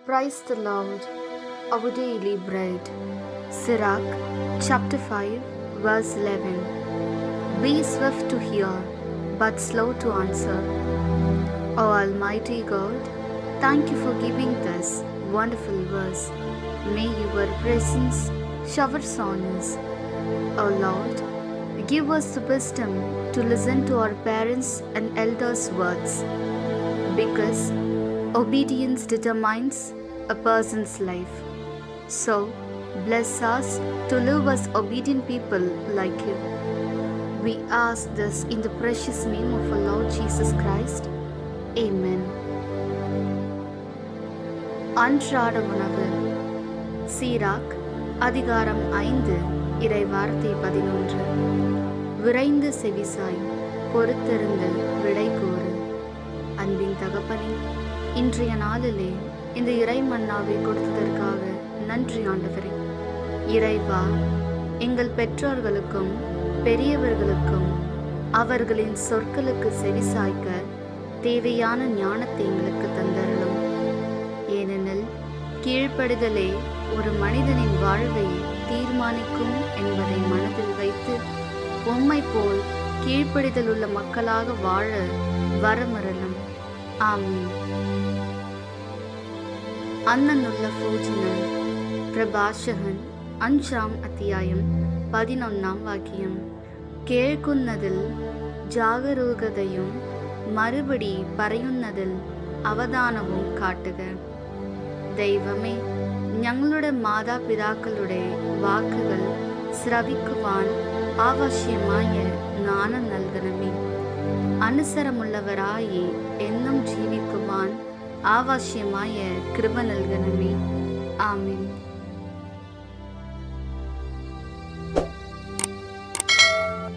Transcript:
Praise the Lord, our daily bread. Sirach, chapter 5, verse 11. Be swift to hear, but slow to answer. O Almighty God, thank you for giving this wonderful verse. May your presence shower on us. O Lord, give us the wisdom to listen to our parents and elders' words, because obedience determines a person's life. So, bless us to live as obedient people like you. We ask this in the precious name of our Lord Jesus Christ. Amen. அன்றாட உணவு. சீராக் அதிகாரம் 5 இறை வார்த்தை 11. விரைந்து செவிசாய், பொறுத்திருந்து விடை கூறு. அன்பின் தகப்பனே, இன்றைய நாளிலே இந்த இறை மன்னாவை கொடுத்ததற்காக நன்றி ஆண்டவரே. இறைவா, எங்கள் பெற்றோர்களுக்கும் பெரியவர்களுக்கும் அவர்களின் சொற்களுக்கு செவிசாய்க்க தேவையான ஞானத்தை எங்களுக்கு தந்தருளும். ஏனெனில் கீழ்ப்படிதலே ஒரு மனிதனின் வாழ்வை தீர்மானிக்கும் என்பதை மனதில் வைத்து உம்மை போல் கீழ்ப்படிதல் உள்ள மக்களாக வாழ வரமருளும். ஆமீன். അന്നുള്ള ഭോജനം. പ്രഭാഷകൻ 5 അധ്യായം 11 വാക്യം. കേൾക്കുന്നതിൽ ജാഗരൂകതയും മറുപടി പറയുന്നതിൽ അവധാനവും കാട്ടുക. ദൈവമേ, ഞങ്ങളുടെ മാതാപിതാക്കളുടെ വാക്കുകൾ ശ്രവിക്കുവാൻ ആവശ്യമായ ജ്ഞാനം നൽകണമേ. അനുസരമുള്ളവരായി എന്നും ജീവിക്കുവാൻ ആവശ്യമായ കൃപ നൽകണമേ. ആമേൻ.